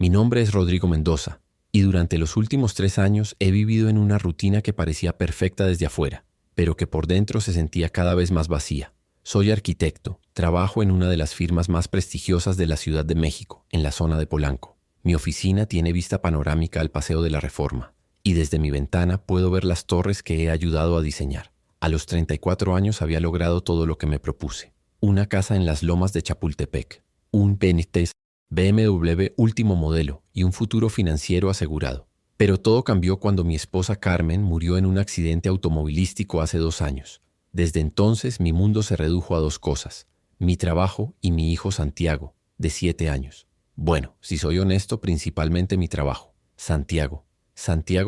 Mi nombre es Rodrigo Mendoza, y durante los últimos 3 años he vivido en una rutina que parecía perfecta desde afuera, pero que por dentro se sentía cada vez más vacía. Soy arquitecto, trabajo en una de las firmas más prestigiosas de la Ciudad de México, en la zona de Polanco. Mi oficina tiene vista panorámica al Paseo de la Reforma, y desde mi ventana puedo ver las torres que he ayudado a diseñar. A los 34 años había logrado todo lo que me propuse. Una casa en las lomas de Chapultepec, un Benítez BMW último modelo y un futuro financiero asegurado. Pero todo cambió cuando mi esposa Carmen murió en un accidente automovilístico hace 2 años. Desde entonces mi mundo se redujo a dos cosas: mi trabajo y mi hijo Santiago, de 7 años. Bueno, si soy honesto, principalmente mi trabajo. Santiago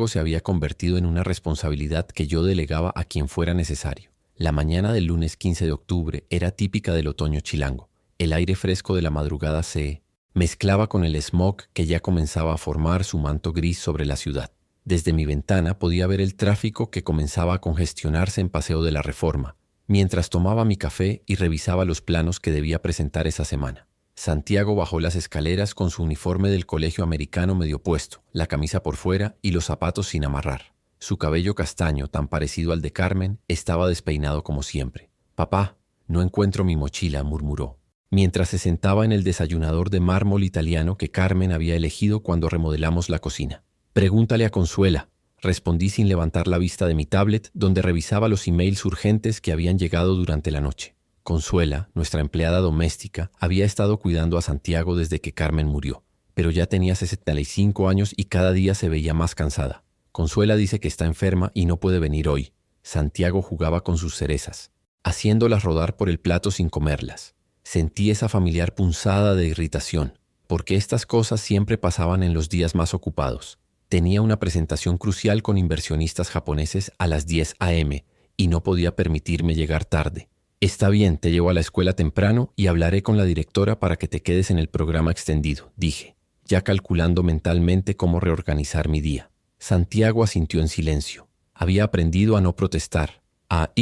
se había convertido en una responsabilidad que yo delegaba a quien fuera necesario. La mañana del lunes 15 de octubre era típica del otoño chilango. El aire fresco de la madrugada se mezclaba con el smog que ya comenzaba a formar su manto gris sobre la ciudad. Desde mi ventana podía ver el tráfico que comenzaba a congestionarse en Paseo de la Reforma, mientras tomaba mi café y revisaba los planos que debía presentar esa semana. Santiago bajó las escaleras con su uniforme del colegio americano medio puesto, la camisa por fuera y los zapatos sin amarrar. Su cabello castaño, tan parecido al de Carmen, estaba despeinado como siempre. «Papá, no encuentro mi mochila», murmuró, mientras se sentaba en el desayunador de mármol italiano que Carmen había elegido cuando remodelamos la cocina. «Pregúntale a Consuela», respondí sin levantar la vista de mi tablet, donde revisaba los emails urgentes que habían llegado durante la noche. Consuela, nuestra empleada doméstica, había estado cuidando a Santiago desde que Carmen murió, pero ya tenía 65 años y cada día se veía más cansada. Consuela dice que está enferma y no puede venir hoy. Santiago jugaba con sus cerezas, haciéndolas rodar por el plato sin comerlas. Sentí esa familiar punzada de irritación, porque estas cosas siempre pasaban en los días más ocupados. Tenía una presentación crucial con inversionistas japoneses a las 10 a.m. y no podía permitirme llegar tarde. «Está bien, te llevo a la escuela temprano y hablaré con la directora para que te quedes en el programa extendido», dije, ya calculando mentalmente cómo reorganizar mi día. Santiago asintió en silencio. Había aprendido a no protestar, a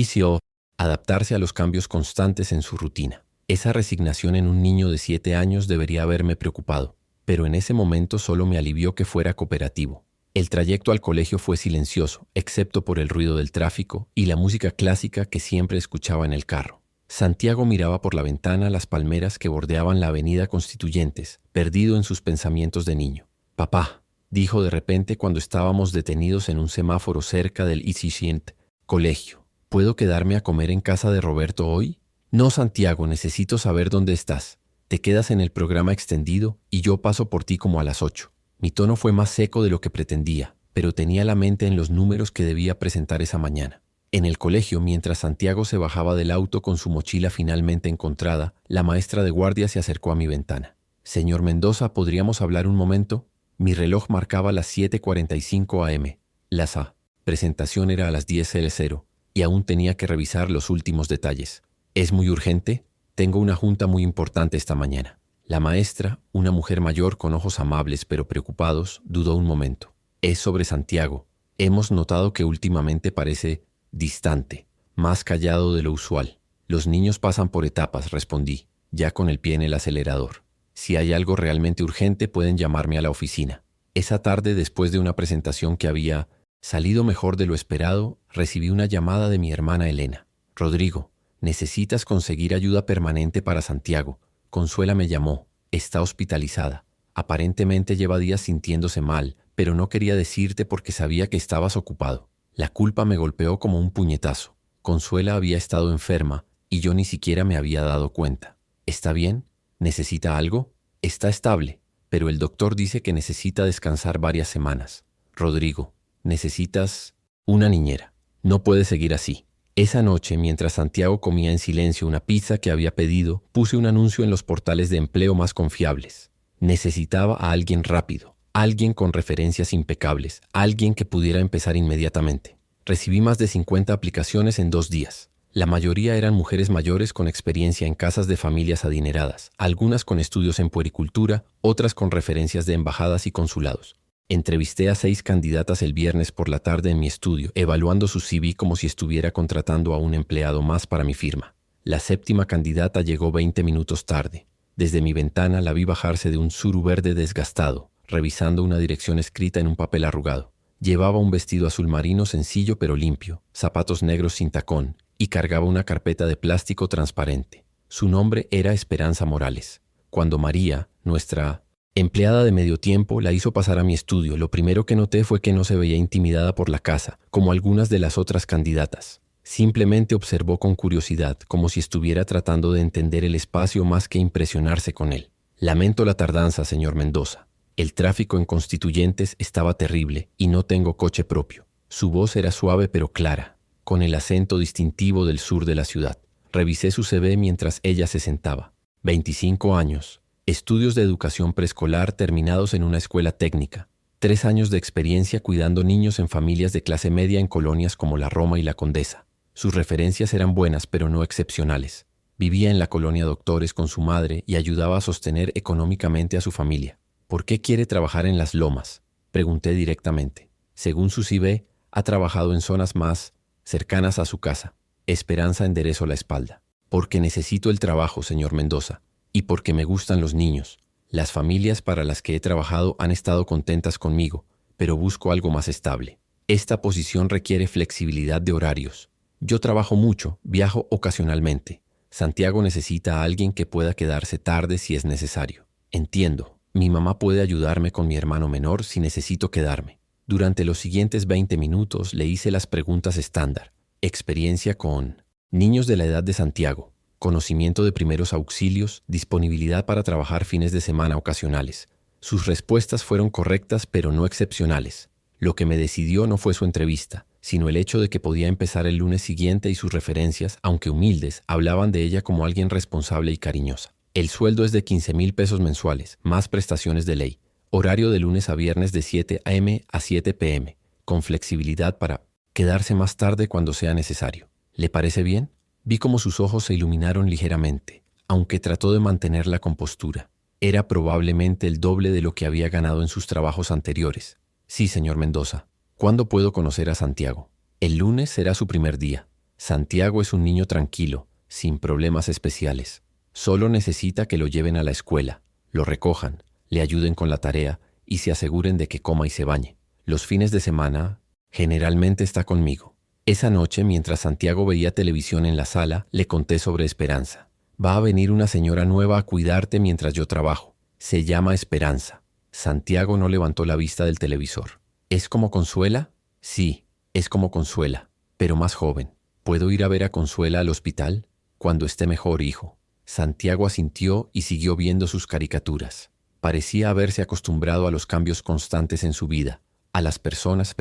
adaptarse a los cambios constantes en su rutina. Esa resignación en un niño de 7 años debería haberme preocupado, pero en ese momento solo me alivió que fuera cooperativo. El trayecto al colegio fue silencioso, excepto por el ruido del tráfico y la música clásica que siempre escuchaba en el carro. Santiago miraba por la ventana las palmeras que bordeaban la avenida Constituyentes, perdido en sus pensamientos de niño. «Papá», dijo de repente cuando estábamos detenidos en un semáforo cerca del Icicient colegio, «¿puedo quedarme a comer en casa de Roberto hoy?» «No, Santiago, necesito saber dónde estás. Te quedas en el programa extendido y yo paso por ti como a las 8. Mi tono fue más seco de lo que pretendía, pero tenía la mente en los números que debía presentar esa mañana. En el colegio, mientras Santiago se bajaba del auto con su mochila finalmente encontrada, la maestra de guardia se acercó a mi ventana. «Señor Mendoza, ¿podríamos hablar un momento?» Mi reloj marcaba las 7:45 a.m. La presentación era a las 10:00 y aún tenía que revisar los últimos detalles. «¿Es muy urgente? Tengo una junta muy importante esta mañana». La maestra, una mujer mayor con ojos amables pero preocupados, dudó un momento. «Es sobre Santiago. Hemos notado que últimamente parece distante, más callado de lo usual». «Los niños pasan por etapas», respondí, ya con el pie en el acelerador. «Si hay algo realmente urgente, pueden llamarme a la oficina». Esa tarde, después de una presentación que había salido mejor de lo esperado, recibí una llamada de mi hermana Elena. «Rodrigo, necesitas conseguir ayuda permanente para Santiago. Consuela me llamó. Está hospitalizada. Aparentemente lleva días sintiéndose mal, pero no quería decirte porque sabía que estabas ocupado». La culpa me golpeó como un puñetazo. Consuela había estado enferma y yo ni siquiera me había dado cuenta. «¿Está bien? ¿Necesita algo?» «Está estable, pero el doctor dice que necesita descansar varias semanas». «Rodrigo, necesitas una niñera. No puede seguir así». Esa noche, mientras Santiago comía en silencio una pizza que había pedido, puse un anuncio en los portales de empleo más confiables. Necesitaba a alguien rápido, alguien con referencias impecables, alguien que pudiera empezar inmediatamente. Recibí más de 50 aplicaciones en 2 días. La mayoría eran mujeres mayores con experiencia en casas de familias adineradas, algunas con estudios en puericultura, otras con referencias de embajadas y consulados. Entrevisté a 6 candidatas el viernes por la tarde en mi estudio, evaluando su CV como si estuviera contratando a un empleado más para mi firma. La 7ª candidata llegó 20 minutos tarde. Desde mi ventana la vi bajarse de un Suru verde desgastado, revisando una dirección escrita en un papel arrugado. Llevaba un vestido azul marino sencillo pero limpio, zapatos negros sin tacón y cargaba una carpeta de plástico transparente. Su nombre era Esperanza Morales. Cuando María, nuestra empleada de medio tiempo, la hizo pasar a mi estudio, lo primero que noté fue que no se veía intimidada por la casa, como algunas de las otras candidatas. Simplemente observó con curiosidad, como si estuviera tratando de entender el espacio más que impresionarse con él. Lamento la tardanza, señor Mendoza. El tráfico en Constituyentes estaba terrible y no tengo coche propio. Su voz era suave pero clara, con el acento distintivo del sur de la ciudad. Revisé su CV mientras ella se sentaba. 25 años. Estudios de educación preescolar terminados en una escuela técnica. 3 años de experiencia cuidando niños en familias de clase media en colonias como la Roma y la Condesa. Sus referencias eran buenas pero no excepcionales. Vivía en la colonia Doctores con su madre y ayudaba a sostener económicamente a su familia. ¿Por qué quiere trabajar en Las Lomas?, pregunté directamente. Según su CV, ha trabajado en zonas más cercanas a su casa. Esperanza enderezó la espalda. Porque necesito el trabajo, señor Mendoza, y porque me gustan los niños. Las familias para las que he trabajado han estado contentas conmigo, pero busco algo más estable. Esta posición requiere flexibilidad de horarios. Yo trabajo mucho, viajo ocasionalmente. Santiago necesita a alguien que pueda quedarse tarde si es necesario. Entiendo. Mi mamá puede ayudarme con mi hermano menor si necesito quedarme. Durante los siguientes 20 minutos le hice las preguntas estándar. Experiencia con niños de la edad de Santiago, conocimiento de primeros auxilios, disponibilidad para trabajar fines de semana ocasionales. Sus respuestas fueron correctas pero no excepcionales. Lo que me decidió no fue su entrevista, sino el hecho de que podía empezar el lunes siguiente y sus referencias, aunque humildes, hablaban de ella como alguien responsable y cariñosa. El sueldo es de 15,000 pesos mensuales, más prestaciones de ley. Horario de lunes a viernes de 7 a.m. a 7 p.m., con flexibilidad para quedarse más tarde cuando sea necesario. ¿Le parece bien? Vi cómo sus ojos se iluminaron ligeramente, aunque trató de mantener la compostura. Era probablemente el doble de lo que había ganado en sus trabajos anteriores. Sí, señor Mendoza. ¿Cuándo puedo conocer a Santiago? El lunes será su primer día. Santiago es un niño tranquilo, sin problemas especiales. Solo necesita que lo lleven a la escuela, lo recojan, le ayuden con la tarea y se aseguren de que coma y se bañe. Los fines de semana, generalmente está conmigo. Esa noche, mientras Santiago veía televisión en la sala, le conté sobre Esperanza. Va a venir una señora nueva a cuidarte mientras yo trabajo. Se llama Esperanza. Santiago no levantó la vista del televisor. ¿Es como Consuela? Sí, es como Consuela, pero más joven. ¿Puedo ir a ver a Consuela al hospital? Cuando esté mejor, hijo. Santiago asintió y siguió viendo sus caricaturas. Parecía haberse acostumbrado a los cambios constantes en su vida, a las personas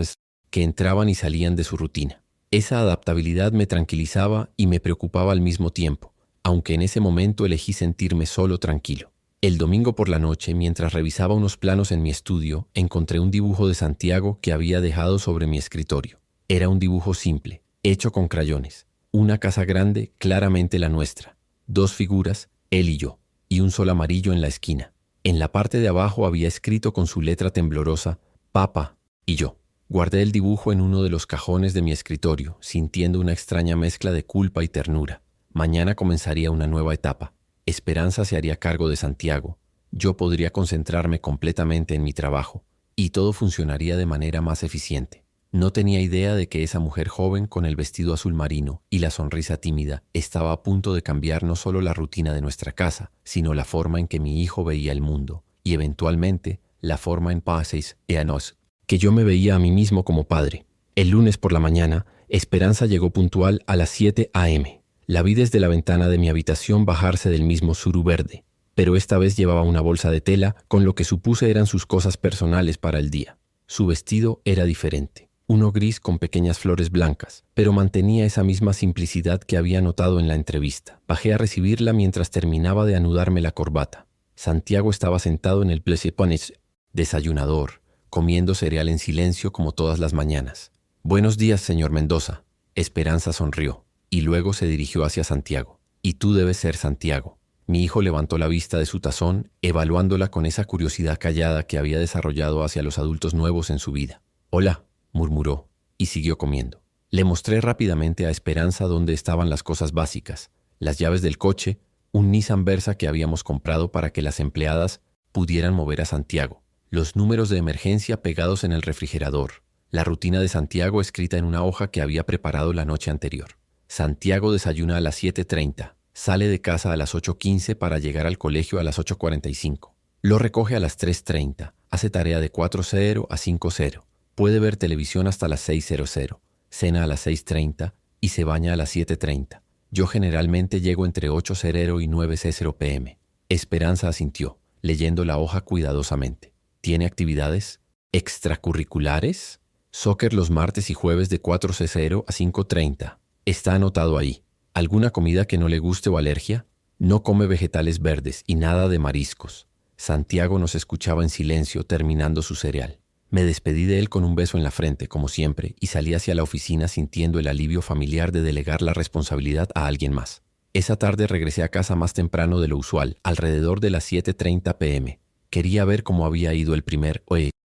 que entraban y salían de su rutina. Esa adaptabilidad me tranquilizaba y me preocupaba al mismo tiempo, aunque en ese momento elegí sentirme solo tranquilo. El domingo por la noche, mientras revisaba unos planos en mi estudio, encontré un dibujo de Santiago que había dejado sobre mi escritorio. Era un dibujo simple, hecho con crayones. Una casa grande, claramente la nuestra. 2 figuras, él y yo, y un sol amarillo en la esquina. En la parte de abajo había escrito con su letra temblorosa, Papá y yo. Guardé el dibujo en uno de los cajones de mi escritorio, sintiendo una extraña mezcla de culpa y ternura. Mañana comenzaría una nueva etapa. Esperanza se haría cargo de Santiago. Yo podría concentrarme completamente en mi trabajo, y todo funcionaría de manera más eficiente. No tenía idea de que esa mujer joven con el vestido azul marino y la sonrisa tímida estaba a punto de cambiar no solo la rutina de nuestra casa, sino la forma en que mi hijo veía el mundo, y eventualmente la forma en pases y a nos que yo me veía a mí mismo como padre. El lunes por la mañana, Esperanza llegó puntual a las 7 a.m. La vi desde la ventana de mi habitación bajarse del mismo suru verde, pero esta vez llevaba una bolsa de tela con lo que supuse eran sus cosas personales para el día. Su vestido era diferente. Uno gris con pequeñas flores blancas, pero mantenía esa misma simplicidad que había notado en la entrevista. Bajé a recibirla mientras terminaba de anudarme la corbata. Santiago estaba sentado en el plesipones desayunador, comiendo cereal en silencio como todas las mañanas. «Buenos días, señor Mendoza». Esperanza sonrió, y luego se dirigió hacia Santiago. «Y tú debes ser Santiago». Mi hijo levantó la vista de su tazón, evaluándola con esa curiosidad callada que había desarrollado hacia los adultos nuevos en su vida. «Hola», murmuró, y siguió comiendo. Le mostré rápidamente a Esperanza dónde estaban las cosas básicas, las llaves del coche, un Nissan Versa que habíamos comprado para que las empleadas pudieran mover a Santiago, los números de emergencia pegados en el refrigerador, la rutina de Santiago escrita en una hoja que había preparado la noche anterior. Santiago desayuna a las 7:30, sale de casa a las 8:15 para llegar al colegio a las 8:45. Lo recoge a las 3:30, hace tarea de 4:00 a 5:00, puede ver televisión hasta las 6:00, cena a las 6:30 y se baña a las 7:30. Yo generalmente llego entre 8:00 y 9:00 p.m. Esperanza asintió, leyendo la hoja cuidadosamente. ¿Tiene actividades extracurriculares? Soccer los martes y jueves de 4:00 a 5:30. Está anotado ahí. ¿Alguna comida que no le guste o alergia? No come vegetales verdes y nada de mariscos. Santiago nos escuchaba en silencio terminando su cereal. Me despedí de él con un beso en la frente, como siempre, y salí hacia la oficina sintiendo el alivio familiar de delegar la responsabilidad a alguien más. Esa tarde regresé a casa más temprano de lo usual, alrededor de las 7:30 p.m. Quería ver cómo había ido el primer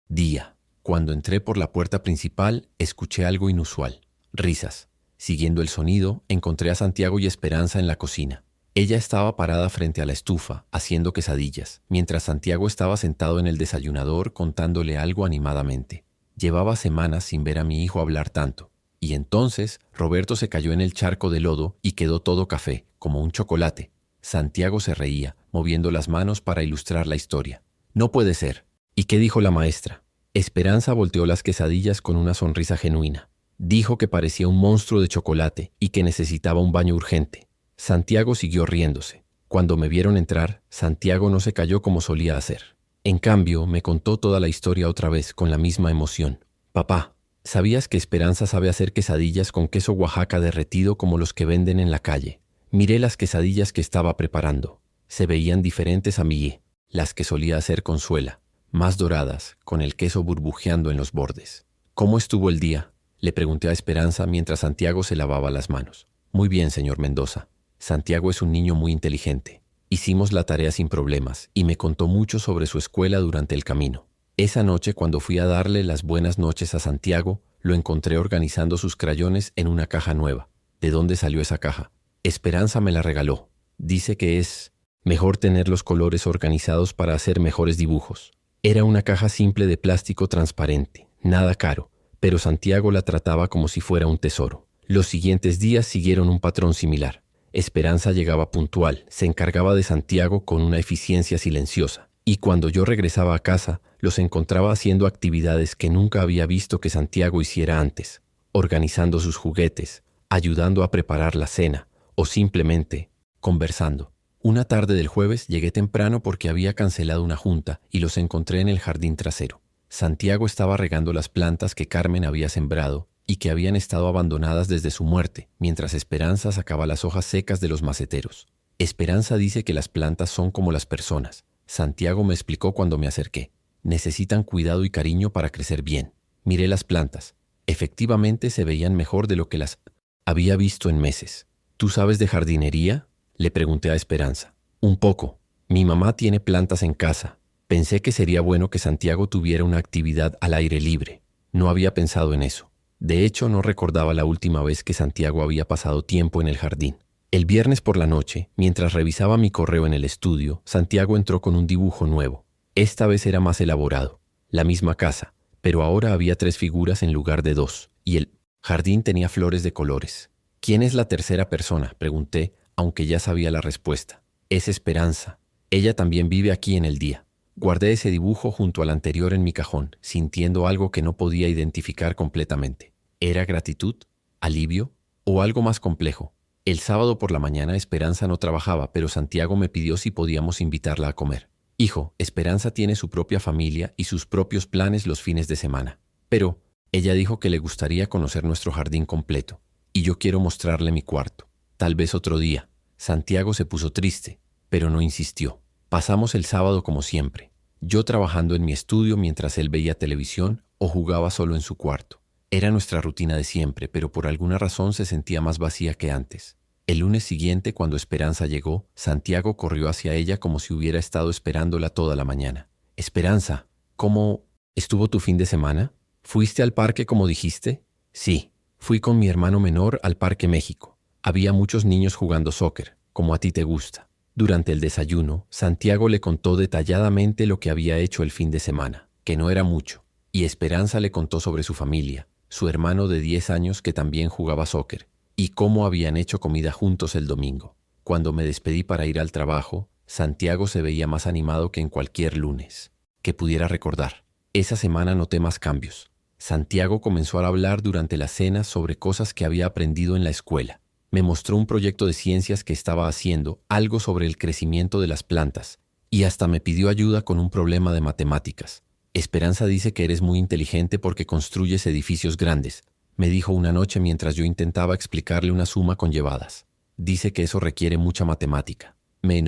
día. Cuando entré por la puerta principal, escuché algo inusual. Risas. Siguiendo el sonido, encontré a Santiago y Esperanza en la cocina. Ella estaba parada frente a la estufa, haciendo quesadillas, mientras Santiago estaba sentado en el desayunador contándole algo animadamente. Llevaba semanas sin ver a mi hijo hablar tanto. Y entonces Roberto se cayó en el charco de lodo y quedó todo café, como un chocolate. Santiago se reía, moviendo las manos para ilustrar la historia. No puede ser. ¿Y qué dijo la maestra? Esperanza volteó las quesadillas con una sonrisa genuina. Dijo que parecía un monstruo de chocolate y que necesitaba un baño urgente. Santiago siguió riéndose. Cuando me vieron entrar, Santiago no se calló como solía hacer. En cambio, me contó toda la historia otra vez con la misma emoción. Papá, ¿sabías que Esperanza sabe hacer quesadillas con queso Oaxaca derretido como los que venden en la calle? Miré las quesadillas que estaba preparando. Se veían diferentes a mí, las que solía hacer Consuela, más doradas, con el queso burbujeando en los bordes. ¿Cómo estuvo el día?, le pregunté a Esperanza mientras Santiago se lavaba las manos. Muy bien, señor Mendoza. Santiago es un niño muy inteligente. Hicimos la tarea sin problemas y me contó mucho sobre su escuela durante el camino. Esa noche, cuando fui a darle las buenas noches a Santiago, lo encontré organizando sus crayones en una caja nueva. ¿De dónde salió esa caja? Esperanza me la regaló. Dice que es mejor tener los colores organizados para hacer mejores dibujos. Era una caja simple de plástico transparente, nada caro, pero Santiago la trataba como si fuera un tesoro. Los siguientes días siguieron un patrón similar. Esperanza llegaba puntual, se encargaba de Santiago con una eficiencia silenciosa, y cuando yo regresaba a casa, los encontraba haciendo actividades que nunca había visto que Santiago hiciera antes, organizando sus juguetes, ayudando a preparar la cena, o simplemente conversando. Una tarde del jueves llegué temprano porque había cancelado una junta y los encontré en el jardín trasero. Santiago estaba regando las plantas que Carmen había sembrado y que habían estado abandonadas desde su muerte, mientras Esperanza sacaba las hojas secas de los maceteros. Esperanza dice que las plantas son como las personas. Santiago me explicó cuando me acerqué. Necesitan cuidado y cariño para crecer bien. Miré las plantas. Efectivamente se veían mejor de lo que las había visto en meses. ¿Tú sabes de jardinería?, le pregunté a Esperanza. Un poco. Mi mamá tiene plantas en casa. Pensé que sería bueno que Santiago tuviera una actividad al aire libre. No había pensado en eso. De hecho, no recordaba la última vez que Santiago había pasado tiempo en el jardín. El viernes por la noche, mientras revisaba mi correo en el estudio, Santiago entró con un dibujo nuevo. Esta vez era más elaborado. La misma casa, pero ahora había 3 figuras en lugar de 2, y el jardín tenía flores de colores. ¿Quién es la tercera persona?, pregunté, aunque ya sabía la respuesta. Es Esperanza. Ella también vive aquí en el día. Guardé ese dibujo junto al anterior en mi cajón, sintiendo algo que no podía identificar completamente. ¿Era gratitud? ¿Alivio? ¿O algo más complejo? El sábado por la mañana Esperanza no trabajaba, pero Santiago me pidió si podíamos invitarla a comer. Hijo, Esperanza tiene su propia familia y sus propios planes los fines de semana. Pero ella dijo que le gustaría conocer nuestro jardín completo, y yo quiero mostrarle mi cuarto. Tal vez otro día. Santiago se puso triste, pero no insistió. Pasamos el sábado como siempre, yo trabajando en mi estudio mientras él veía televisión o jugaba solo en su cuarto. Era nuestra rutina de siempre, pero por alguna razón se sentía más vacía que antes. El lunes siguiente, cuando Esperanza llegó, Santiago corrió hacia ella como si hubiera estado esperándola toda la mañana. Esperanza, ¿cómo estuvo tu fin de semana? ¿Fuiste al parque como dijiste? Sí, fui con mi hermano menor al Parque México. Había muchos niños jugando soccer, como a ti te gusta. Durante el desayuno, Santiago le contó detalladamente lo que había hecho el fin de semana, que no era mucho, y Esperanza le contó sobre su familia, su hermano de 10 años que también jugaba soccer, y cómo habían hecho comida juntos el domingo. Cuando me despedí para ir al trabajo, Santiago se veía más animado que en cualquier lunes que pudiera recordar. Esa semana noté más cambios. Santiago comenzó a hablar durante la cena sobre cosas que había aprendido en la escuela. Me mostró un proyecto de ciencias que estaba haciendo, algo sobre el crecimiento de las plantas, y hasta me pidió ayuda con un problema de matemáticas. Esperanza dice que eres muy inteligente porque construyes edificios grandes, me dijo una noche mientras yo intentaba explicarle una suma con llevadas. Dice que eso requiere mucha matemática. Me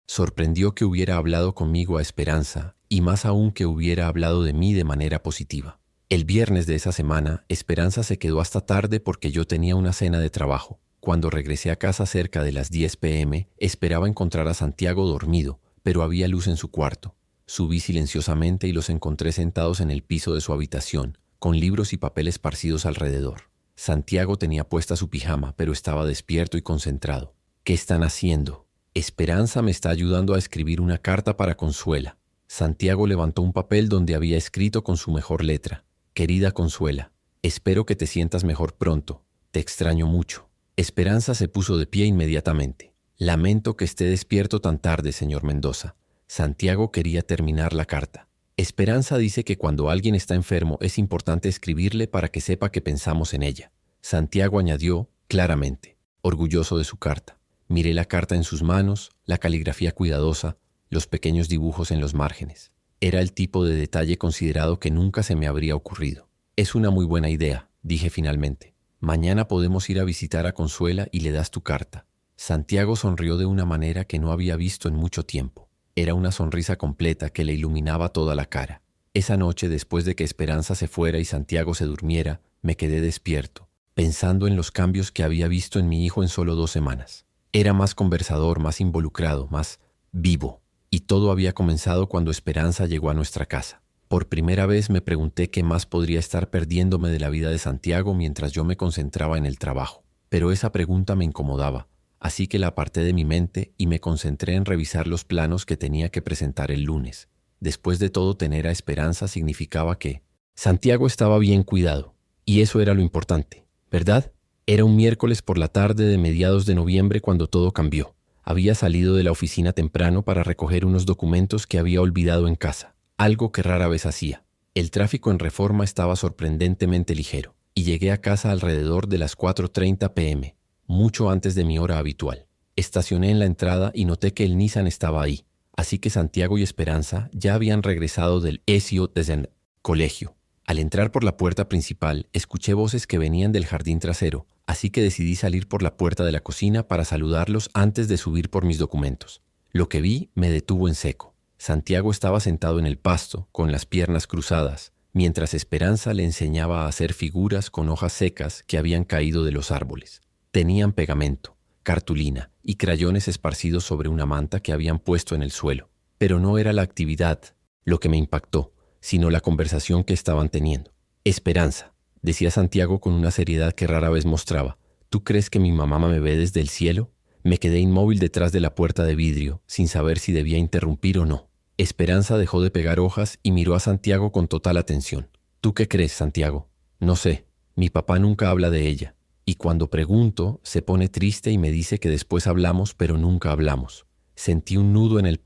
sorprendió que hubiera hablado conmigo a Esperanza, y más aún que hubiera hablado de mí de manera positiva. El viernes de esa semana, Esperanza se quedó hasta tarde porque yo tenía una cena de trabajo. Cuando regresé a casa cerca de las 10 p.m., esperaba encontrar a Santiago dormido, pero había luz en su cuarto. Subí silenciosamente y los encontré sentados en el piso de su habitación, con libros y papeles esparcidos alrededor. Santiago tenía puesta su pijama, pero estaba despierto y concentrado. ¿Qué están haciendo? Esperanza me está ayudando a escribir una carta para Consuela. Santiago levantó un papel donde había escrito con su mejor letra: Querida Consuela, espero que te sientas mejor pronto. Te extraño mucho. Esperanza se puso de pie inmediatamente. Lamento que esté despierto tan tarde, señor Mendoza. Santiago quería terminar la carta. Esperanza dice que cuando alguien está enfermo es importante escribirle para que sepa que pensamos en ella. Santiago añadió claramente, orgulloso de su carta. Miré la carta en sus manos, la caligrafía cuidadosa, los pequeños dibujos en los márgenes. Era el tipo de detalle considerado que nunca se me habría ocurrido. Es una muy buena idea, dije finalmente. Mañana podemos ir a visitar a Consuela y le das tu carta. Santiago sonrió de una manera que no había visto en mucho tiempo. Era una sonrisa completa que le iluminaba toda la cara. Esa noche, después de que Esperanza se fuera y Santiago se durmiera, me quedé despierto, pensando en los cambios que había visto en mi hijo en solo 2 semanas. Era más conversador, más involucrado, más vivo. Y todo había comenzado cuando Esperanza llegó a nuestra casa. Por primera vez me pregunté qué más podría estar perdiéndome de la vida de Santiago mientras yo me concentraba en el trabajo. Pero esa pregunta me incomodaba. Así que la aparté de mi mente y me concentré en revisar los planos que tenía que presentar el lunes. Después de todo, tener a Esperanza significaba que Santiago estaba bien cuidado, y eso era lo importante, ¿verdad? Era un miércoles por la tarde de mediados de noviembre cuando todo cambió. Había salido de la oficina temprano para recoger unos documentos que había olvidado en casa, algo que rara vez hacía. El tráfico en Reforma estaba sorprendentemente ligero, y llegué a casa alrededor de las 4:30 p.m., mucho antes de mi hora habitual. Estacioné en la entrada y noté que el Nissan estaba ahí, así que Santiago y Esperanza ya habían regresado del ESIO desde el colegio. Al entrar por la puerta principal, escuché voces que venían del jardín trasero, así que decidí salir por la puerta de la cocina para saludarlos antes de subir por mis documentos. Lo que vi me detuvo en seco. Santiago estaba sentado en el pasto, con las piernas cruzadas, mientras Esperanza le enseñaba a hacer figuras con hojas secas que habían caído de los árboles. Tenían pegamento, cartulina y crayones esparcidos sobre una manta que habían puesto en el suelo. Pero no era la actividad lo que me impactó, sino la conversación que estaban teniendo. Esperanza, decía Santiago con una seriedad que rara vez mostraba, ¿tú crees que mi mamá me ve desde el cielo? Me quedé inmóvil detrás de la puerta de vidrio, sin saber si debía interrumpir o no. Esperanza dejó de pegar hojas y miró a Santiago con total atención. ¿Tú qué crees, Santiago? No sé, mi papá nunca habla de ella. Y cuando pregunto, se pone triste y me dice que después hablamos, pero nunca hablamos. Sentí un nudo en el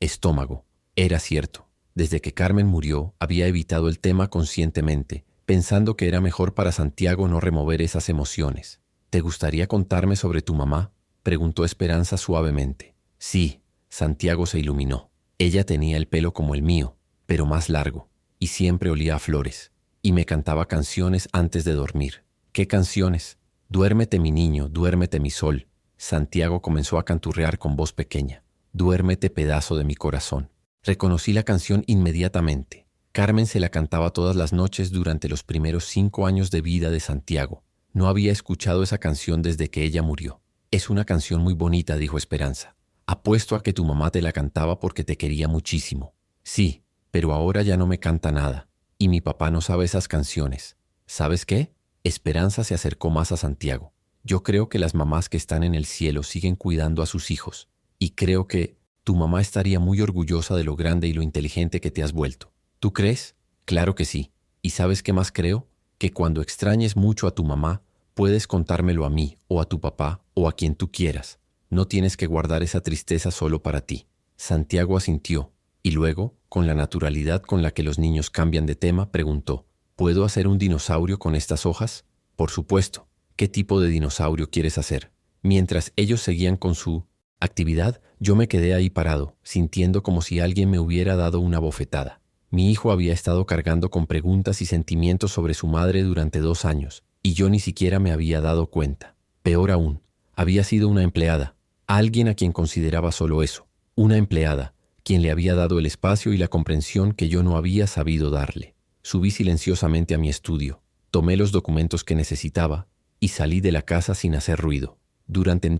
estómago. Era cierto. Desde que Carmen murió, había evitado el tema conscientemente, pensando que era mejor para Santiago no remover esas emociones. ¿Te gustaría contarme sobre tu mamá?, preguntó Esperanza suavemente. Sí, Santiago se iluminó. Ella tenía el pelo como el mío, pero más largo, y siempre olía a flores, y me cantaba canciones antes de dormir. ¿Qué canciones? Duérmete, mi niño, duérmete, mi sol. Santiago comenzó a canturrear con voz pequeña. Duérmete, pedazo de mi corazón. Reconocí la canción inmediatamente. Carmen se la cantaba todas las noches durante los primeros 5 años de vida de Santiago. No había escuchado esa canción desde que ella murió. Es una canción muy bonita, dijo Esperanza. Apuesto a que tu mamá te la cantaba porque te quería muchísimo. Sí, pero ahora ya no me canta nada. Y mi papá no sabe esas canciones. ¿Sabes qué? Esperanza se acercó más a Santiago. Yo creo que las mamás que están en el cielo siguen cuidando a sus hijos, y creo que tu mamá estaría muy orgullosa de lo grande y lo inteligente que te has vuelto. ¿Tú crees? Claro que sí. ¿Y sabes qué más creo? Que cuando extrañes mucho a tu mamá, puedes contármelo a mí, o a tu papá, o a quien tú quieras. No tienes que guardar esa tristeza solo para ti. Santiago asintió, y luego, con la naturalidad con la que los niños cambian de tema, preguntó, ¿puedo hacer un dinosaurio con estas hojas? Por supuesto. ¿Qué tipo de dinosaurio quieres hacer? Mientras ellos seguían con su actividad, yo me quedé ahí parado, sintiendo como si alguien me hubiera dado una bofetada. Mi hijo había estado cargando con preguntas y sentimientos sobre su madre durante 2 años, y yo ni siquiera me había dado cuenta. Peor aún, había sido una empleada, alguien a quien consideraba solo eso, una empleada, quien le había dado el espacio y la comprensión que yo no había sabido darle. Subí silenciosamente a mi estudio, tomé los documentos que necesitaba y salí de la casa sin hacer ruido. Durante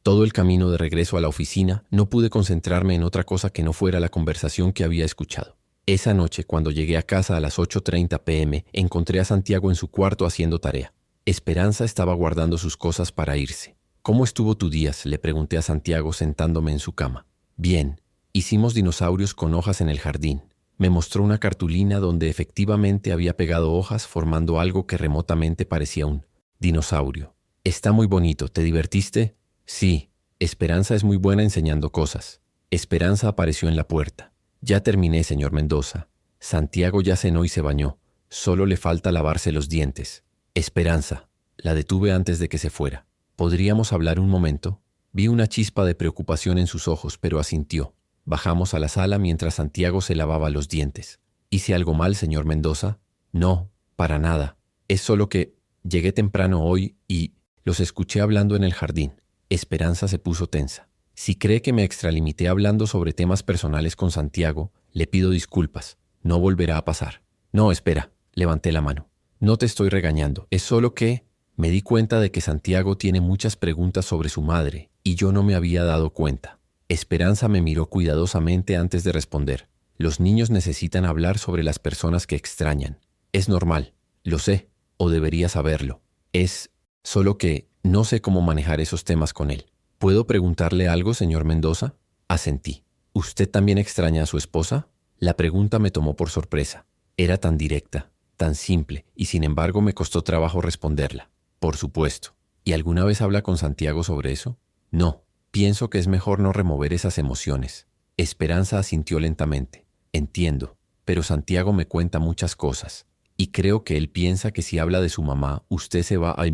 todo el camino de regreso a la oficina, no pude concentrarme en otra cosa que no fuera la conversación que había escuchado. Esa noche, cuando llegué a casa a las 8:30 p.m., encontré a Santiago en su cuarto haciendo tarea. Esperanza estaba guardando sus cosas para irse. ¿Cómo estuvo tu día?, le pregunté a Santiago sentándome en su cama. Bien, hicimos dinosaurios con hojas en el jardín. Me mostró una cartulina donde efectivamente había pegado hojas formando algo que remotamente parecía un dinosaurio. Está muy bonito, ¿te divertiste? Sí, Esperanza es muy buena enseñando cosas. Esperanza apareció en la puerta. Ya terminé, señor Mendoza. Santiago ya cenó y se bañó. Solo le falta lavarse los dientes. Esperanza, la detuve antes de que se fuera. ¿Podríamos hablar un momento? Vi una chispa de preocupación en sus ojos, pero asintió. Bajamos a la sala mientras Santiago se lavaba los dientes. ¿Hice algo mal, señor Mendoza? No, para nada. Es solo que llegué temprano hoy y los escuché hablando en el jardín. Esperanza se puso tensa. Si cree que me extralimité hablando sobre temas personales con Santiago, le pido disculpas. No volverá a pasar. No, espera, levanté la mano. No te estoy regañando, es solo que me di cuenta de que Santiago tiene muchas preguntas sobre su madre y yo no me había dado cuenta. Esperanza me miró cuidadosamente antes de responder. Los niños necesitan hablar sobre las personas que extrañan. Es normal, lo sé, o debería saberlo. Es solo que no sé cómo manejar esos temas con él. ¿Puedo preguntarle algo, señor Mendoza? Asentí. ¿Usted también extraña a su esposa? La pregunta me tomó por sorpresa. Era tan directa, tan simple, y sin embargo me costó trabajo responderla. Por supuesto. ¿Y alguna vez habla con Santiago sobre eso? No. Pienso que es mejor no remover esas emociones. Esperanza asintió lentamente. Entiendo, pero Santiago me cuenta muchas cosas, y creo que él piensa que si habla de su mamá, usted se va a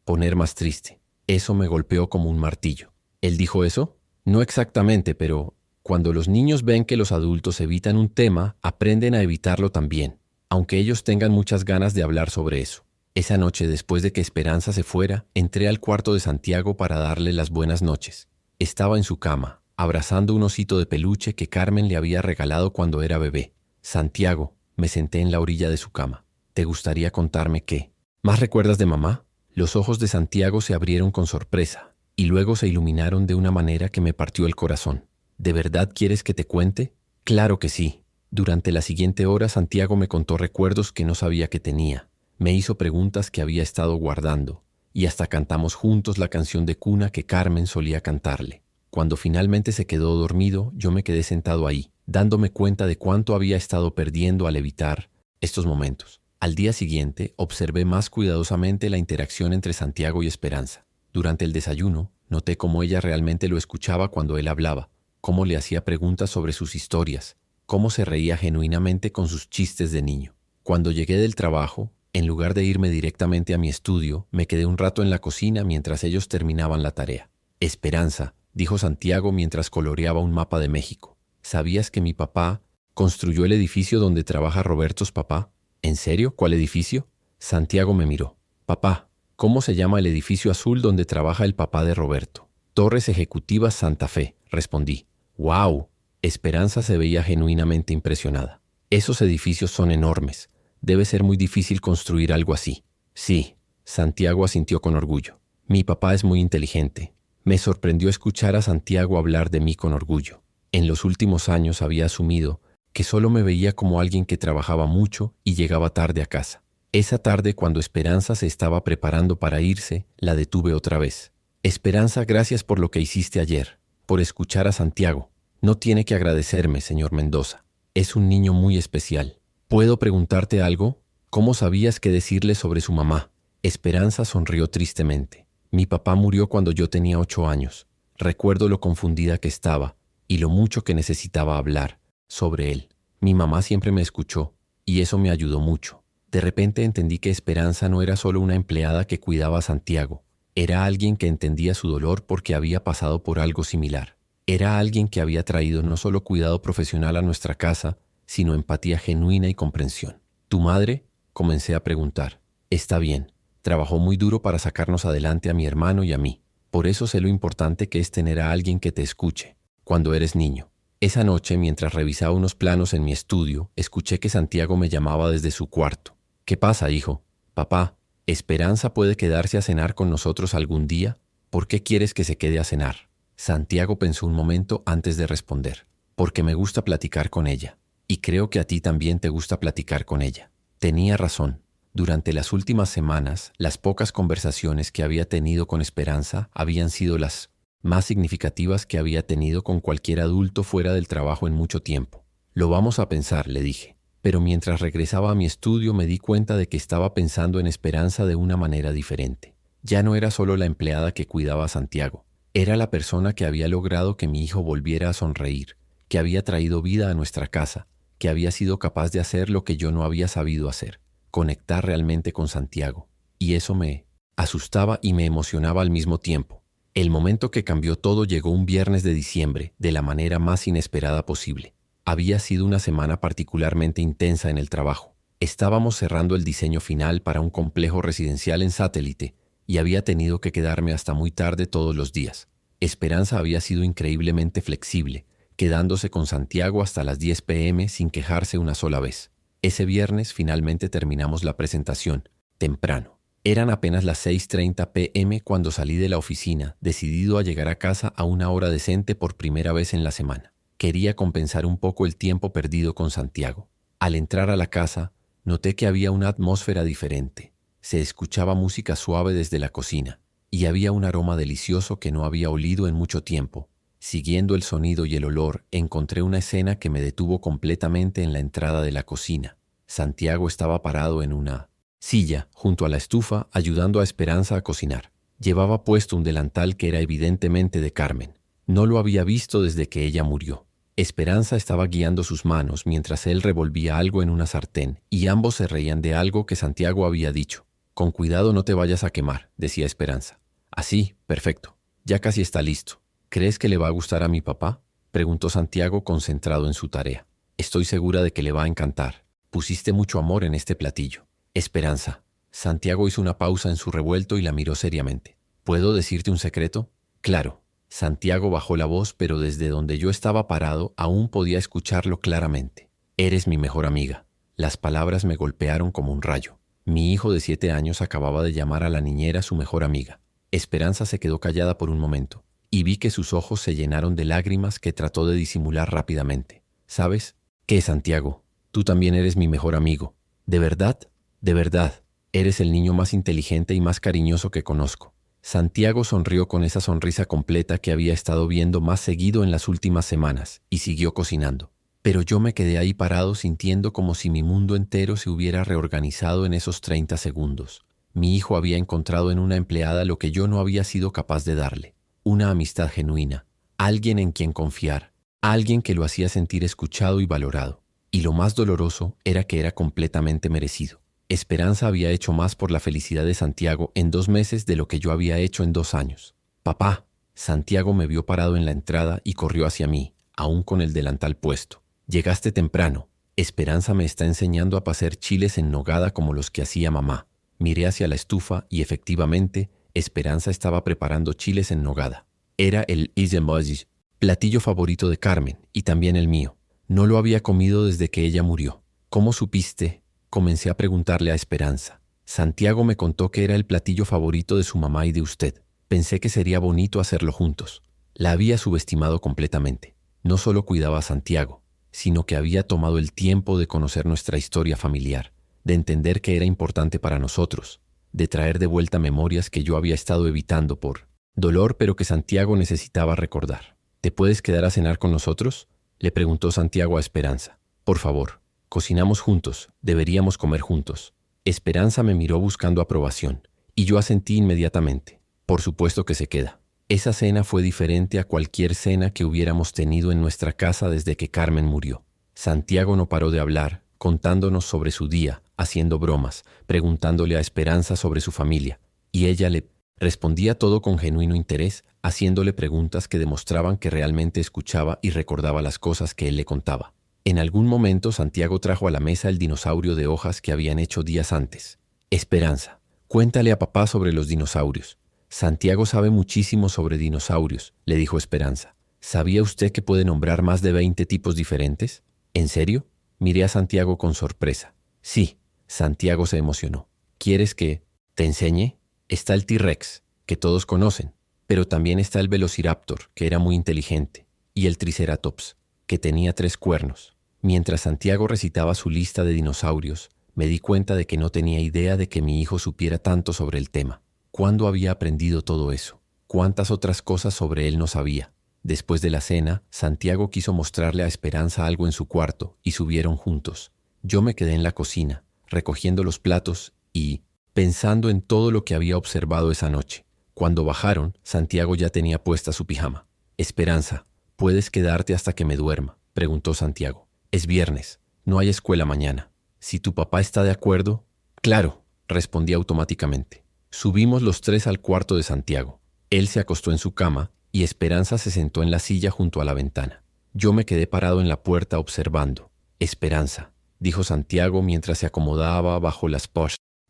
poner más triste. Eso me golpeó como un martillo. ¿Él dijo eso? No exactamente, pero cuando los niños ven que los adultos evitan un tema, aprenden a evitarlo también, aunque ellos tengan muchas ganas de hablar sobre eso. Esa noche, después de que Esperanza se fuera, entré al cuarto de Santiago para darle las buenas noches. Estaba en su cama, abrazando un osito de peluche que Carmen le había regalado cuando era bebé. Santiago, me senté en la orilla de su cama. ¿Te gustaría contarme qué? ¿Más recuerdas de mamá? Los ojos de Santiago se abrieron con sorpresa y luego se iluminaron de una manera que me partió el corazón. ¿De verdad quieres que te cuente? Claro que sí. Durante la siguiente hora Santiago me contó recuerdos que no sabía que tenía. Me hizo preguntas que había estado guardando y hasta cantamos juntos la canción de cuna que Carmen solía cantarle. Cuando finalmente se quedó dormido, yo me quedé sentado ahí, dándome cuenta de cuánto había estado perdiendo al evitar estos momentos. Al día siguiente, observé más cuidadosamente la interacción entre Santiago y Esperanza. Durante el desayuno, noté cómo ella realmente lo escuchaba cuando él hablaba, cómo le hacía preguntas sobre sus historias, cómo se reía genuinamente con sus chistes de niño. Cuando llegué del trabajo, en lugar de irme directamente a mi estudio, me quedé un rato en la cocina mientras ellos terminaban la tarea. Esperanza, dijo Santiago mientras coloreaba un mapa de México. ¿Sabías que mi papá construyó el edificio donde trabaja Roberto's papá? ¿En serio? ¿Cuál edificio? Santiago me miró. Papá, ¿cómo se llama el edificio azul donde trabaja el papá de Roberto? Torres Ejecutivas Santa Fe, respondí. ¡Wow! Esperanza se veía genuinamente impresionada. Esos edificios son enormes. Debe ser muy difícil construir algo así. Sí, Santiago asintió con orgullo. Mi papá es muy inteligente. Me sorprendió escuchar a Santiago hablar de mí con orgullo. En los últimos años había asumido que solo me veía como alguien que trabajaba mucho y llegaba tarde a casa. Esa tarde, cuando Esperanza se estaba preparando para irse, la detuve otra vez. Esperanza, gracias por lo que hiciste ayer, por escuchar a Santiago. No tiene que agradecerme, señor Mendoza. Es un niño muy especial. ¿Puedo preguntarte algo? ¿Cómo sabías qué decirle sobre su mamá? Esperanza sonrió tristemente. Mi papá murió cuando yo tenía 8 años. Recuerdo lo confundida que estaba y lo mucho que necesitaba hablar sobre él. Mi mamá siempre me escuchó y eso me ayudó mucho. De repente entendí que Esperanza no era solo una empleada que cuidaba a Santiago. Era alguien que entendía su dolor porque había pasado por algo similar. Era alguien que había traído no solo cuidado profesional a nuestra casa, sino empatía genuina y comprensión. ¿Tu madre? Comencé a preguntar. Está bien. Trabajó muy duro para sacarnos adelante a mi hermano y a mí. Por eso sé lo importante que es tener a alguien que te escuche cuando eres niño. Esa noche, mientras revisaba unos planos en mi estudio, escuché que Santiago me llamaba desde su cuarto. ¿Qué pasa, hijo? Papá, ¿Esperanza puede quedarse a cenar con nosotros algún día? ¿Por qué quieres que se quede a cenar? Santiago pensó un momento antes de responder. Porque me gusta platicar con ella. Y creo que a ti también te gusta platicar con ella. Tenía razón. Durante las últimas semanas, las pocas conversaciones que había tenido con Esperanza habían sido las más significativas que había tenido con cualquier adulto fuera del trabajo en mucho tiempo. Lo vamos a pensar, le dije. Pero mientras regresaba a mi estudio me di cuenta de que estaba pensando en Esperanza de una manera diferente. Ya no era solo la empleada que cuidaba a Santiago. Era la persona que había logrado que mi hijo volviera a sonreír, que había traído vida a nuestra casa, que había sido capaz de hacer lo que yo no había sabido hacer. Conectar realmente con Santiago. Y eso me asustaba y me emocionaba al mismo tiempo. El momento que cambió todo llegó un viernes de diciembre, de la manera más inesperada posible. Había sido una semana particularmente intensa en el trabajo. Estábamos cerrando el diseño final para un complejo residencial en Satélite y había tenido que quedarme hasta muy tarde todos los días. Esperanza había sido increíblemente flexible, quedándose con Santiago hasta las 10 p.m. sin quejarse una sola vez. Ese viernes finalmente terminamos la presentación, temprano. Eran apenas las 6:30 p.m. cuando salí de la oficina, decidido a llegar a casa a una hora decente por primera vez en la semana. Quería compensar un poco el tiempo perdido con Santiago. Al entrar a la casa, noté que había una atmósfera diferente. Se escuchaba música suave desde la cocina, y había un aroma delicioso que no había olido en mucho tiempo. Siguiendo el sonido y el olor, encontré una escena que me detuvo completamente en la entrada de la cocina. Santiago estaba parado en una silla, junto a la estufa, ayudando a Esperanza a cocinar. Llevaba puesto un delantal que era evidentemente de Carmen. No lo había visto desde que ella murió. Esperanza estaba guiando sus manos mientras él revolvía algo en una sartén, y ambos se reían de algo que Santiago había dicho. «Con cuidado, no te vayas a quemar», decía Esperanza. «Así, perfecto. Ya casi está listo». «¿Crees que le va a gustar a mi papá?», preguntó Santiago concentrado en su tarea. «Estoy segura de que le va a encantar. Pusiste mucho amor en este platillo». «Esperanza». Santiago hizo una pausa en su revuelto y la miró seriamente. «¿Puedo decirte un secreto?». «Claro». Santiago bajó la voz, pero desde donde yo estaba parado aún podía escucharlo claramente. «Eres mi mejor amiga». Las palabras me golpearon como un rayo. Mi hijo de 7 años acababa de llamar a la niñera su mejor amiga. Esperanza se quedó callada por un momento, y vi que sus ojos se llenaron de lágrimas que trató de disimular rápidamente. «¿Sabes qué, Santiago? Tú también eres mi mejor amigo. ¿De verdad? De verdad. Eres el niño más inteligente y más cariñoso que conozco». Santiago sonrió con esa sonrisa completa que había estado viendo más seguido en las últimas semanas y siguió cocinando. Pero yo me quedé ahí parado sintiendo como si mi mundo entero se hubiera reorganizado en esos 30 segundos. Mi hijo había encontrado en una empleada lo que yo no había sido capaz de darle. Una amistad genuina, alguien en quien confiar, alguien que lo hacía sentir escuchado y valorado. Y lo más doloroso era que era completamente merecido. Esperanza había hecho más por la felicidad de Santiago en 2 meses de lo que yo había hecho en 2 años. «Papá». Santiago me vio parado en la entrada y corrió hacia mí, aún con el delantal puesto. «Llegaste temprano. Esperanza me está enseñando a hacer chiles en nogada como los que hacía mamá». Miré hacia la estufa y efectivamente, Esperanza estaba preparando chiles en nogada. Era el isemoji, platillo favorito de Carmen y también el mío. No lo había comido desde que ella murió. «¿Cómo supiste?», comencé a preguntarle a Esperanza. «Santiago me contó que era el platillo favorito de su mamá y de usted. Pensé que sería bonito hacerlo juntos». La había subestimado completamente. No solo cuidaba a Santiago, sino que había tomado el tiempo de conocer nuestra historia familiar, de entender que era importante para nosotros, de traer de vuelta memorias que yo había estado evitando por dolor, pero que Santiago necesitaba recordar. ¿Te puedes quedar a cenar con nosotros?, le preguntó Santiago a Esperanza. Por favor, cocinamos juntos, deberíamos comer juntos. Esperanza me miró buscando aprobación, y yo asentí inmediatamente. Por supuesto que se queda. Esa cena fue diferente a cualquier cena que hubiéramos tenido en nuestra casa desde que Carmen murió. Santiago no paró de hablar, contándonos sobre su día, haciendo bromas, preguntándole a Esperanza sobre su familia, y ella le respondía todo con genuino interés, haciéndole preguntas que demostraban que realmente escuchaba y recordaba las cosas que él le contaba. En algún momento Santiago trajo a la mesa el dinosaurio de hojas que habían hecho días antes. Esperanza, cuéntale a papá sobre los dinosaurios. Santiago sabe muchísimo sobre dinosaurios, le dijo Esperanza. ¿Sabía usted que puede nombrar más de 20 tipos diferentes? ¿En serio? Miré a Santiago con sorpresa. Sí, Santiago se emocionó. ¿Quieres que te enseñe? Está el T-Rex, que todos conocen, pero también está el Velociraptor, que era muy inteligente, y el Triceratops, que tenía 3 cuernos. Mientras Santiago recitaba su lista de dinosaurios, me di cuenta de que no tenía idea de que mi hijo supiera tanto sobre el tema. ¿Cuándo había aprendido todo eso? ¿Cuántas otras cosas sobre él no sabía? Después de la cena, Santiago quiso mostrarle a Esperanza algo en su cuarto y subieron juntos. Yo me quedé en la cocina, recogiendo los platos y pensando en todo lo que había observado esa noche. Cuando bajaron, Santiago ya tenía puesta su pijama. Esperanza, ¿puedes quedarte hasta que me duerma?, preguntó Santiago. Es viernes, no hay escuela mañana. Si tu papá está de acuerdo. Claro, respondí automáticamente. Subimos los 3 al cuarto de Santiago. Él se acostó en su cama y Esperanza se sentó en la silla junto a la ventana. Yo me quedé parado en la puerta observando. Esperanza, dijo Santiago mientras se acomodaba bajo las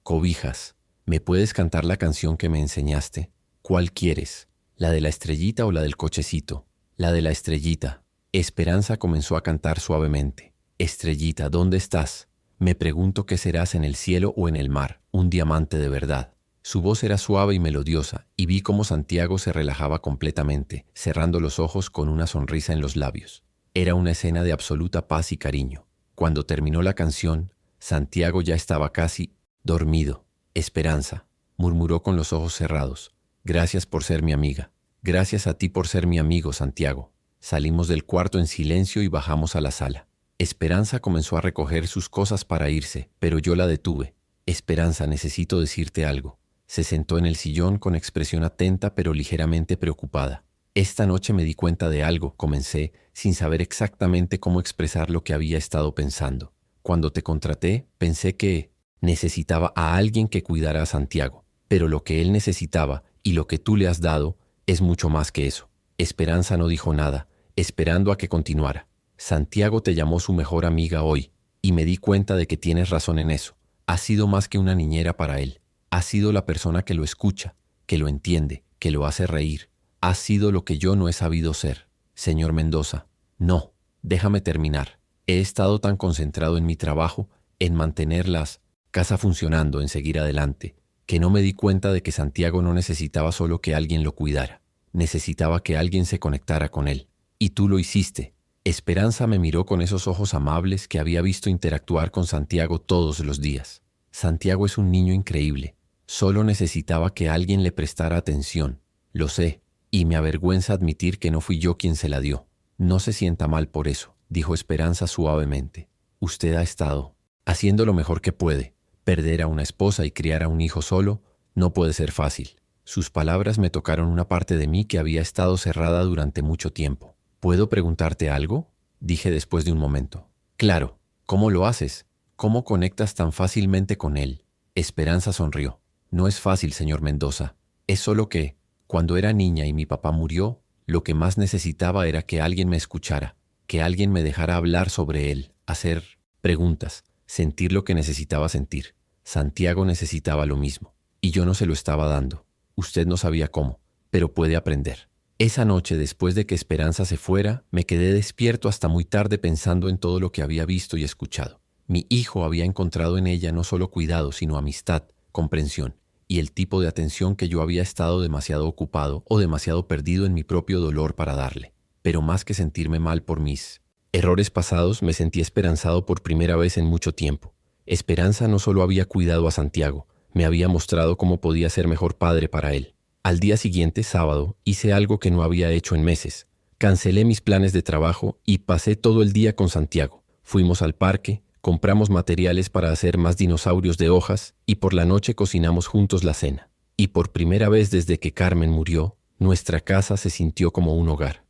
cobijas. ¿Me puedes cantar la canción que me enseñaste? ¿Cuál quieres? ¿La de la estrellita o la del cochecito? La de la estrellita. Esperanza comenzó a cantar suavemente. Estrellita, ¿dónde estás? Me pregunto qué serás en el cielo o en el mar, un diamante de verdad. Su voz era suave y melodiosa, y vi cómo Santiago se relajaba completamente, cerrando los ojos con una sonrisa en los labios. Era una escena de absoluta paz y cariño. Cuando terminó la canción, Santiago ya estaba casi dormido. Esperanza, murmuró con los ojos cerrados. Gracias por ser mi amiga. Gracias a ti por ser mi amigo, Santiago. Salimos del cuarto en silencio y bajamos a la sala. Esperanza comenzó a recoger sus cosas para irse, pero yo la detuve. Esperanza, necesito decirte algo. Se sentó en el sillón con expresión atenta pero ligeramente preocupada. Esta noche me di cuenta de algo, comencé, sin saber exactamente cómo expresar lo que había estado pensando. Cuando te contraté, pensé que necesitaba a alguien que cuidara a Santiago, pero lo que él necesitaba y lo que tú le has dado es mucho más que eso. Esperanza no dijo nada, esperando a que continuara. Santiago te llamó su mejor amiga hoy, y me di cuenta de que tienes razón en eso. Has sido más que una niñera para él. Has sido la persona que lo escucha, que lo entiende, que lo hace reír. Has sido lo que yo no he sabido ser. Señor Mendoza, no, déjame terminar. He estado tan concentrado en mi trabajo, en mantener la casa funcionando, en seguir adelante, que no me di cuenta de que Santiago no necesitaba solo que alguien lo cuidara. Necesitaba que alguien se conectara con él. Y tú lo hiciste. Esperanza me miró con esos ojos amables que había visto interactuar con Santiago todos los días. Santiago es un niño increíble. Solo necesitaba que alguien le prestara atención. Lo sé, y me avergüenza admitir que no fui yo quien se la dio. No se sienta mal por eso, dijo Esperanza suavemente. Usted ha estado haciendo lo mejor que puede. Perder a una esposa y criar a un hijo solo no puede ser fácil. Sus palabras me tocaron una parte de mí que había estado cerrada durante mucho tiempo. ¿Puedo preguntarte algo?, dije después de un momento. Claro. ¿Cómo lo haces? ¿Cómo conectas tan fácilmente con él? Esperanza sonrió. No es fácil, señor Mendoza. Es solo que, cuando era niña y mi papá murió, lo que más necesitaba era que alguien me escuchara, que alguien me dejara hablar sobre él, hacer preguntas, sentir lo que necesitaba sentir. Santiago necesitaba lo mismo, y yo no se lo estaba dando. Usted no sabía cómo, pero puede aprender. Esa noche, después de que Esperanza se fuera, me quedé despierto hasta muy tarde pensando en todo lo que había visto y escuchado. Mi hijo había encontrado en ella no solo cuidado, sino amistad, comprensión, y el tipo de atención que yo había estado demasiado ocupado o demasiado perdido en mi propio dolor para darle. Pero más que sentirme mal por mis errores pasados, me sentí esperanzado por primera vez en mucho tiempo. Esperanza no solo había cuidado a Santiago, me había mostrado cómo podía ser mejor padre para él. Al día siguiente, sábado, hice algo que no había hecho en meses. Cancelé mis planes de trabajo y pasé todo el día con Santiago. Fuimos al parque, compramos materiales para hacer más dinosaurios de hojas y por la noche cocinamos juntos la cena. Y por primera vez desde que Carmen murió, nuestra casa se sintió como un hogar.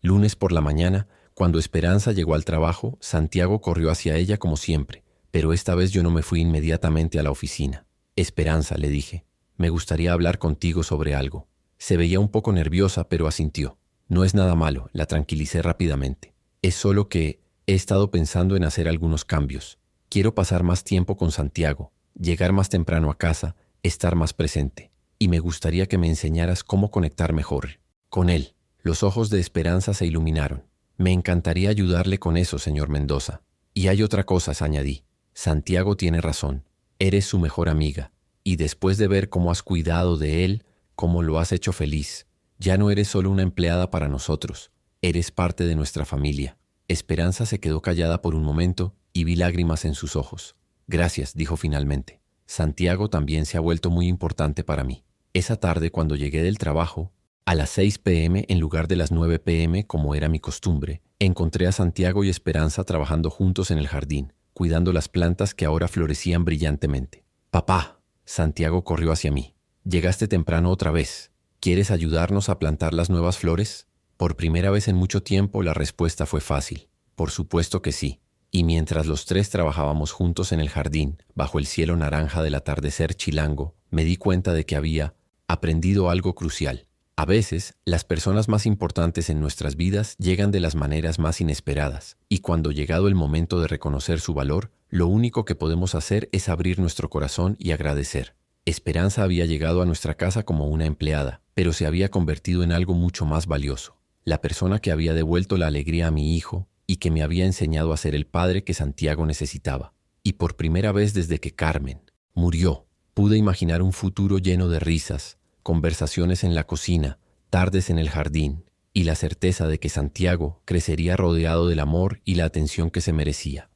Lunes por la mañana, cuando Esperanza llegó al trabajo, Santiago corrió hacia ella como siempre, pero esta vez yo no me fui inmediatamente a la oficina. Esperanza, le dije, me gustaría hablar contigo sobre algo. Se veía un poco nerviosa, pero asintió. No es nada malo, la tranquilicé rápidamente. Es solo que he estado pensando en hacer algunos cambios. Quiero pasar más tiempo con Santiago, llegar más temprano a casa, estar más presente. Y me gustaría que me enseñaras cómo conectar mejor con él. Los ojos de Esperanza se iluminaron. Me encantaría ayudarle con eso, señor Mendoza. Y hay otra cosa, añadí. Santiago tiene razón. Eres su mejor amiga. Y después de ver cómo has cuidado de él, cómo lo has hecho feliz, ya no eres solo una empleada para nosotros. Eres parte de nuestra familia. Esperanza se quedó callada por un momento y vi lágrimas en sus ojos. Gracias, dijo finalmente. Santiago también se ha vuelto muy importante para mí. Esa tarde, cuando llegué del trabajo, a las 6 p.m. en lugar de las 9 p.m. como era mi costumbre, encontré a Santiago y Esperanza trabajando juntos en el jardín, cuidando las plantas que ahora florecían brillantemente. Papá, Santiago corrió hacia mí. Llegaste temprano otra vez. ¿Quieres ayudarnos a plantar las nuevas flores? Por primera vez en mucho tiempo la respuesta fue fácil. Por supuesto que sí. Y mientras los tres trabajábamos juntos en el jardín, bajo el cielo naranja del atardecer chilango, me di cuenta de que había aprendido algo crucial. A veces, las personas más importantes en nuestras vidas llegan de las maneras más inesperadas, y cuando llegado el momento de reconocer su valor, lo único que podemos hacer es abrir nuestro corazón y agradecer. Esperanza había llegado a nuestra casa como una empleada, pero se había convertido en algo mucho más valioso. La persona que había devuelto la alegría a mi hijo y que me había enseñado a ser el padre que Santiago necesitaba. Y por primera vez desde que Carmen murió, pude imaginar un futuro lleno de risas, conversaciones en la cocina, tardes en el jardín, y la certeza de que Santiago crecería rodeado del amor y la atención que se merecía.